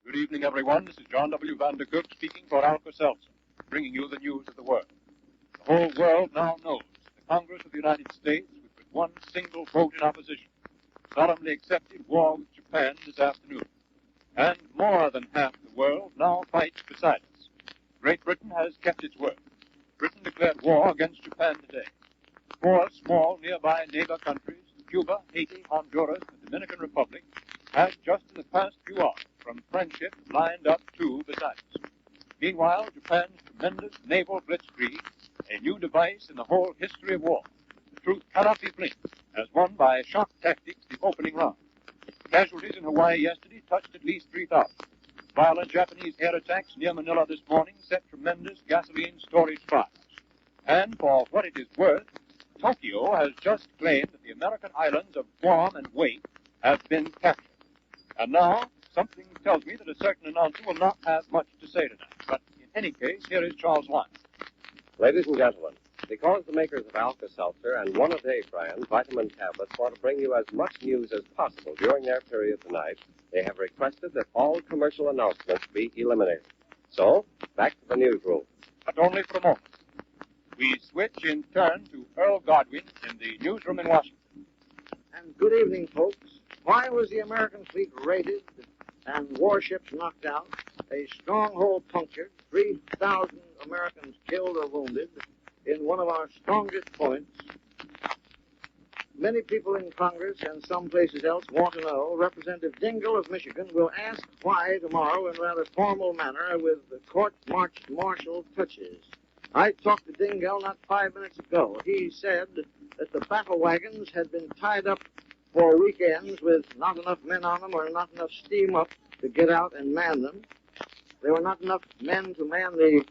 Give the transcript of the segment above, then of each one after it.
Good evening, everyone. This is John W. Vandercook speaking for Alka-Seltzer, bringing you the news of the world. The whole world now knows that the Congress of the United States, with one single vote in opposition, solemnly accepted war with Japan this afternoon. And more than half the world now fights beside us. Great Britain has kept its word. Britain declared war against Japan today. 4 small nearby neighbor countries, Cuba, Haiti, Honduras, and the Dominican Republic, have just in the past few hours from friendship lined up 2 beside us. Meanwhile, Japan's tremendous naval blitzkrieg, a new device in the whole history of war. The truth cannot be blinked, as won by shock tactics the opening round. Casualties in Hawaii yesterday touched at least 3,000. Violent Japanese air attacks near Manila this morning set tremendous gasoline storage fires. And for what it is worth, Tokyo has just claimed that the American islands of Guam and Wake have been captured. And now, something tells me that a certain announcer will not have much to say tonight. But in any case, here is Charles Lyons. Ladies and gentlemen, because the makers of Alka-Seltzer and one-a-day brand vitamin tablets want to bring you as much news as possible during their period tonight, they have requested that all commercial announcements be eliminated. So, back to the newsroom. But only for a moment. We switch in turn to Earl Godwin in the newsroom in Washington. And good evening, folks. Why was the American fleet raided and warships knocked out, a stronghold punctured, 3,000 Americans killed or wounded in one of our strongest points? Many people in Congress and some places else want to know. Representative Dingell of Michigan will ask why tomorrow in rather formal manner with the court-marched martial touches. I talked to Dingell not 5 minutes ago. He said that the battle wagons had been tied up for weekends with not enough men on them or not enough steam up to get out and man them. There were not enough men to man the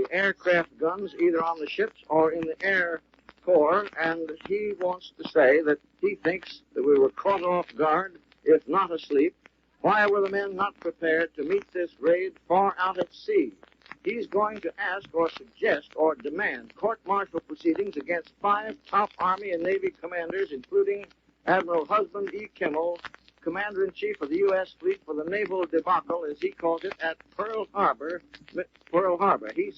aircraft guns either on the ships or in the Air Corps, and he wants to say that he thinks that we were caught off guard, if not asleep. Why were the men not prepared to meet this raid far out at sea? He's going to ask or suggest or demand court-martial proceedings against 5 top Army and Navy commanders, including Admiral Husband E. Kimmel, Commander-in-Chief of the U.S. Fleet for the naval debacle, as he calls it, at Pearl Harbor. He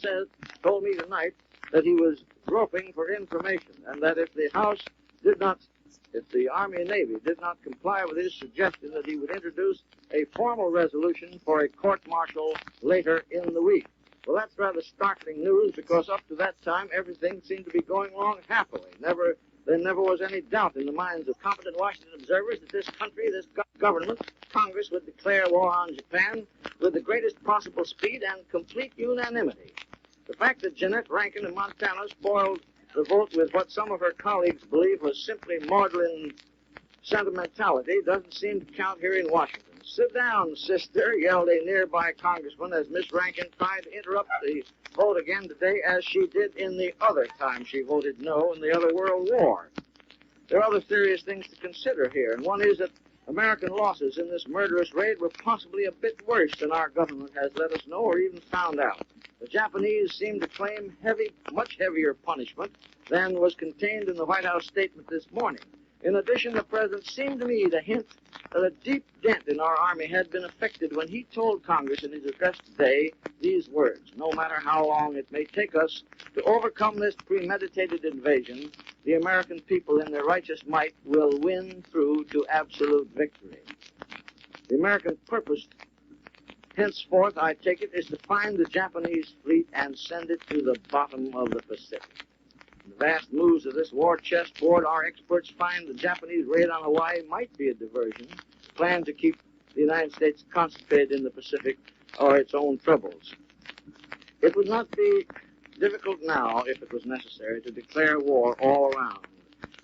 told me tonight that he was groping for information, and that if the Army and Navy did not comply with his suggestion, that he would introduce a formal resolution for a court-martial later in the week. Well, that's rather startling news, because up to that time, everything seemed to be going along happily. There never was any doubt in the minds of competent Washington observers that this country, this government, Congress, would declare war on Japan with the greatest possible speed and complete unanimity. The fact that Jeanette Rankin of Montana spoiled the vote with what some of her colleagues believe was simply maudlin sentimentality doesn't seem to count here in Washington. "Sit down, sister," yelled a nearby congressman as Miss Rankin tried to interrupt the vote again today, as she did in the other time she voted no in the other World War. There are other serious things to consider here, and one is that American losses in this murderous raid were possibly a bit worse than our government has let us know or even found out. The Japanese seem to claim much heavier punishment than was contained in the White House statement this morning. In addition, the president seemed to me to hint that a deep dent in our Army had been effected when he told Congress in his address today these words: "No matter how long it may take us to overcome this premeditated invasion, the American people in their righteous might will win through to absolute victory." The American purpose, henceforth, I take it, is to find the Japanese fleet and send it to the bottom of the Pacific. In the vast moves of this war chessboard, our experts find the Japanese raid on Hawaii might be a diversion, planned to keep the United States concentrated in the Pacific or its own troubles. It would not be difficult now, if it was necessary, to declare war all around.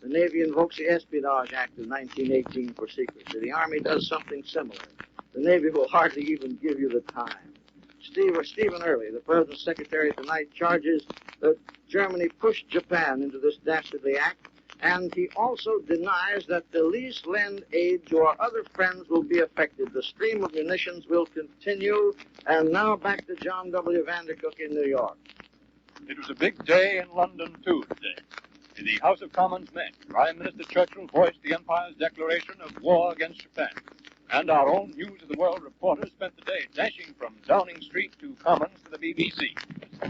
The Navy invokes the Espionage Act of 1918 for secrecy. The Army does something similar. The Navy will hardly even give you the time. Stephen Early, the President's Secretary tonight, charges that Germany pushed Japan into this dastardly act, and he also denies that the least lend aid to our other friends will be affected. The stream of munitions will continue. And now back to John W. Vandercook in New York. It was a big day in London, too, today. In the House of Commons men, Prime Minister Churchill voiced the Empire's declaration of war against Japan. And our own News of the World reporter spent the day dashing from Downing Street to Commons to the BBC. A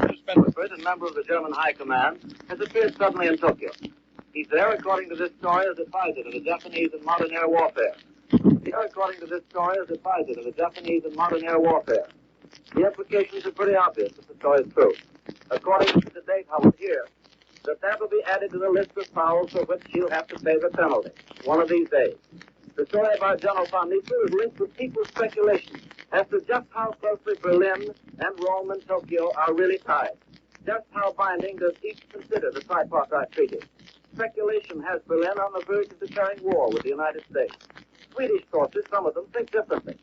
member of the German High Command, has appeared suddenly in Tokyo. He's there, according to this story, as advisor to the Japanese in modern air warfare. The implications are pretty obvious if the story is true. According to the date, however, here, that will be added to the list of fouls for which he'll have to pay the penalty one of these days. The story about General von Miesel is linked with people's speculation as to just how closely Berlin and Rome and Tokyo are really tied. Just how binding does each consider the tripartite treaty? Speculation has Berlin on the verge of declaring war with the United States. Swedish sources, some of them, think differently.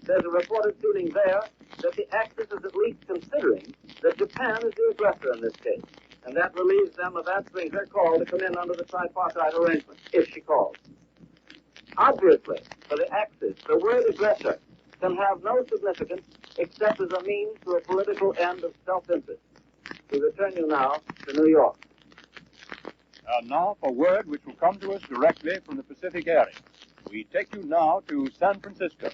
There's a reported feeling there that the Axis is at least considering that Japan is the aggressor in this case, and that relieves them of answering her call to come in under the tripartite arrangement, if she calls. Obviously, for the Axis, the word aggressor can have no significance except as a means to a political end of self-interest. We return you now to New York. And now for word which will come to us directly from the Pacific area. We take you now to San Francisco.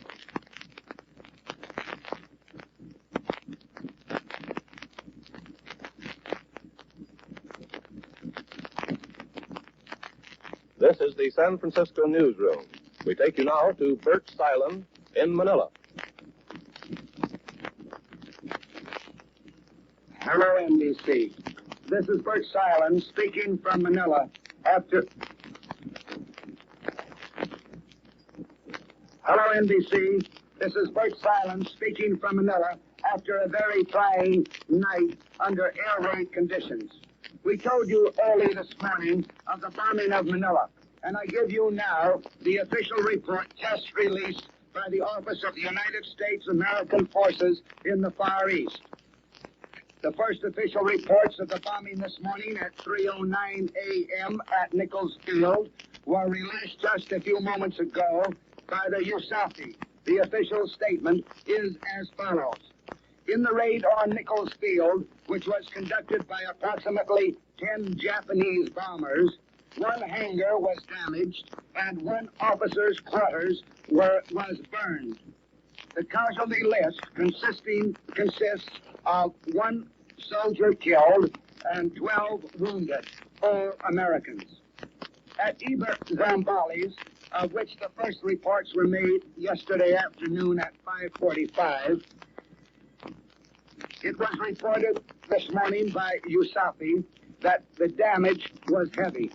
This is the San Francisco newsroom. We take you now to Bert Silen in Manila. Hello, NBC. This is Bert Silen speaking from Manila after... Hello, NBC. This is Bert Silen speaking from Manila after a very trying night under air raid conditions. We told you early this morning of the bombing of Manila, and I give you now the official report just released by the Office of the United States American Forces in the Far East. The first official reports of the bombing this morning at 3:09 a.m. at Nichols Field were released just a few moments ago by the USAFI. The official statement is as follows. In the raid on Nichols Field, which was conducted by approximately 10 Japanese bombers, one hangar was damaged and one officer's quarters was burned. The casualty list consists of 1 soldier killed and 12 wounded, all Americans. At Iber Zambales, of which the first reports were made yesterday afternoon at 5:45, it was reported this morning by USAFI that the damage was heavy.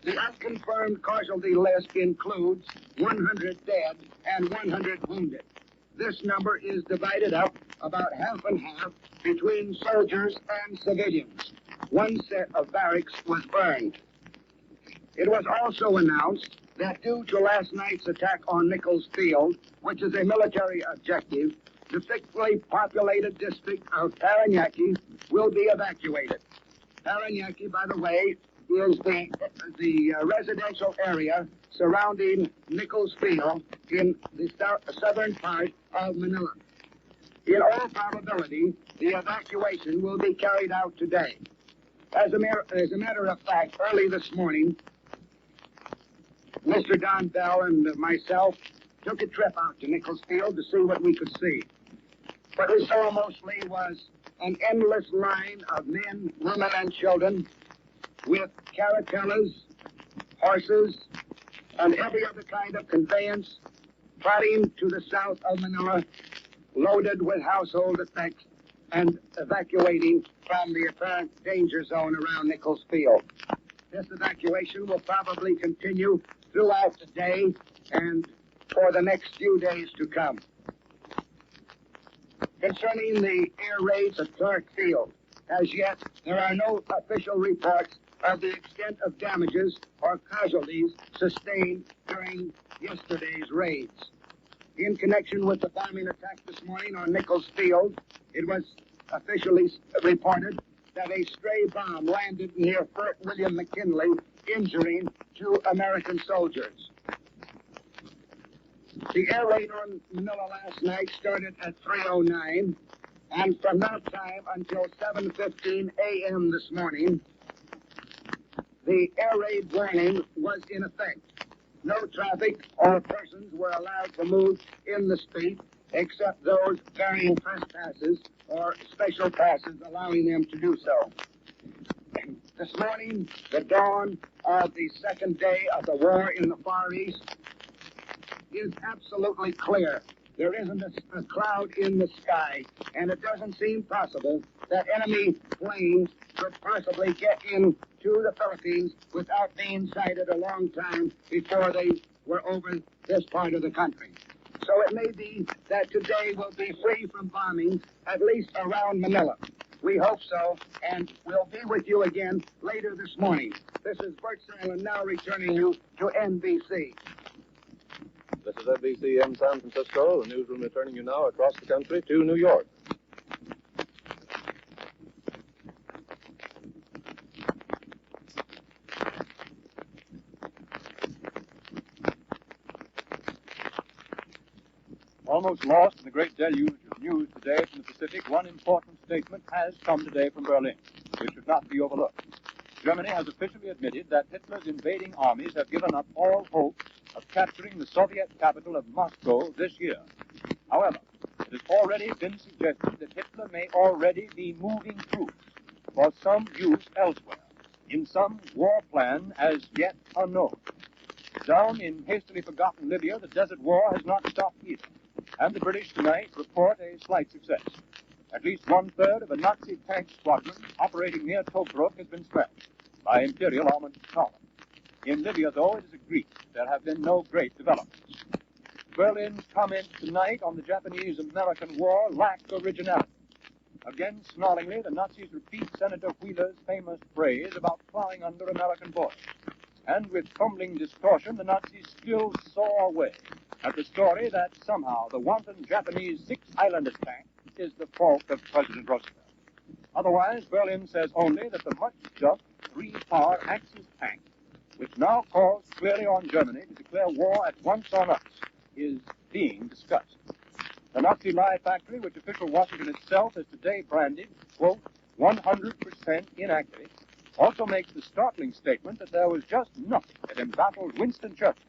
The unconfirmed casualty list includes 100 dead and 100 wounded. This number is divided up about half and half between soldiers and civilians. One set of barracks was burned. It was also announced that due to last night's attack on Nichols Field, which is a military objective, the thickly populated district of Paranaque will be evacuated. Paranaque, by the way, is the residential area surrounding Nichols Field in the southern part of Manila. In all probability, the evacuation will be carried out today. As a matter of fact, early this morning, Mr. Don Bell and myself took a trip out to Nichols Field to see what we could see. What we saw mostly was an endless line of men, women, and children with carretellas, horses, and every other kind of conveyance trotting to the south of Manila, loaded with household effects and evacuating from the apparent danger zone around Nichols Field. This evacuation will probably continue throughout the day and for the next few days to come. Concerning the air raids at Clark Field, as yet there are no official reports of the extent of damages or casualties sustained during yesterday's raids. In connection with the bombing attack this morning on Nichols Field, it was officially reported that a stray bomb landed near Fort William McKinley, injuring 2 American soldiers. The air raid on Manila last night started at 3:09, and from that time until 7:15 a.m. this morning, the air raid warning was in effect. No traffic or persons were allowed to move in the state except those carrying first passes or special passes allowing them to do so. This morning, the dawn of the second day of the war in the Far East is absolutely clear. There isn't a cloud in the sky, and it doesn't seem possible that enemy planes could possibly get into the Philippines without being sighted a long time before they were over this part of the country. So it may be that today will be free from bombings, at least around Manila. We hope so, and we'll be with you again later this morning. This is Bert Silen now returning you to NBC. This is NBC in San Francisco, the newsroom returning you now across the country to New York. Almost lost in the great deluge of news today from the Pacific, one important statement has come today from Berlin, which should not be overlooked. Germany has officially admitted that Hitler's invading armies have given up all hope of capturing the Soviet capital of Moscow this year. However, it has already been suggested that Hitler may already be moving troops for some use elsewhere, in some war plan as yet unknown. Down in hastily forgotten Libya, the desert war has not stopped either, and the British tonight report a slight success. At least one-third of a Nazi tank squadron operating near Tobruk has been scrapped by Imperial Armored Column. In Libya, though, it is agreed there have been no great developments. Berlin's comments tonight on the Japanese-American war lack originality. Again, snarlingly, the Nazis repeat Senator Wheeler's famous phrase about plowing under American boys. And with fumbling distortion, the Nazis still saw away at the story that somehow the wanton Japanese six-island attack is the fault of President Roosevelt. Otherwise, Berlin says only that the much-dubbed three-power Axis tank, which now calls clearly on Germany to declare war at once on us, is being discussed. The Nazi lie factory, which official Washington itself has today branded, quote, 100% inaccurate, also makes the startling statement that there was just nothing that embattled Winston Churchill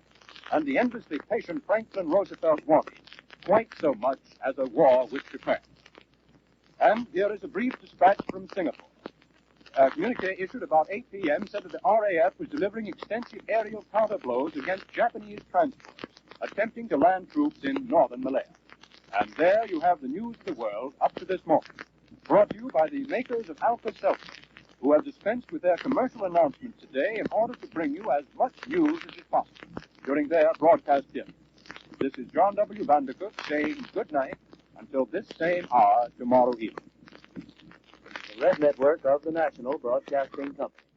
and the endlessly patient Franklin Roosevelt wanted, quite so much as a war with Japan. And here is a brief dispatch from Singapore. A communique issued about 8 p.m. said that the RAF was delivering extensive aerial counterblows against Japanese transports attempting to land troops in northern Malaya. And there you have the news of the world up to this moment, brought to you by the makers of Alka-Seltzer, who have dispensed with their commercial announcements today in order to bring you as much news as is possible during their broadcast period. This is John W. Vandercook saying good night until this same hour tomorrow evening. The Red Network of the National Broadcasting Company.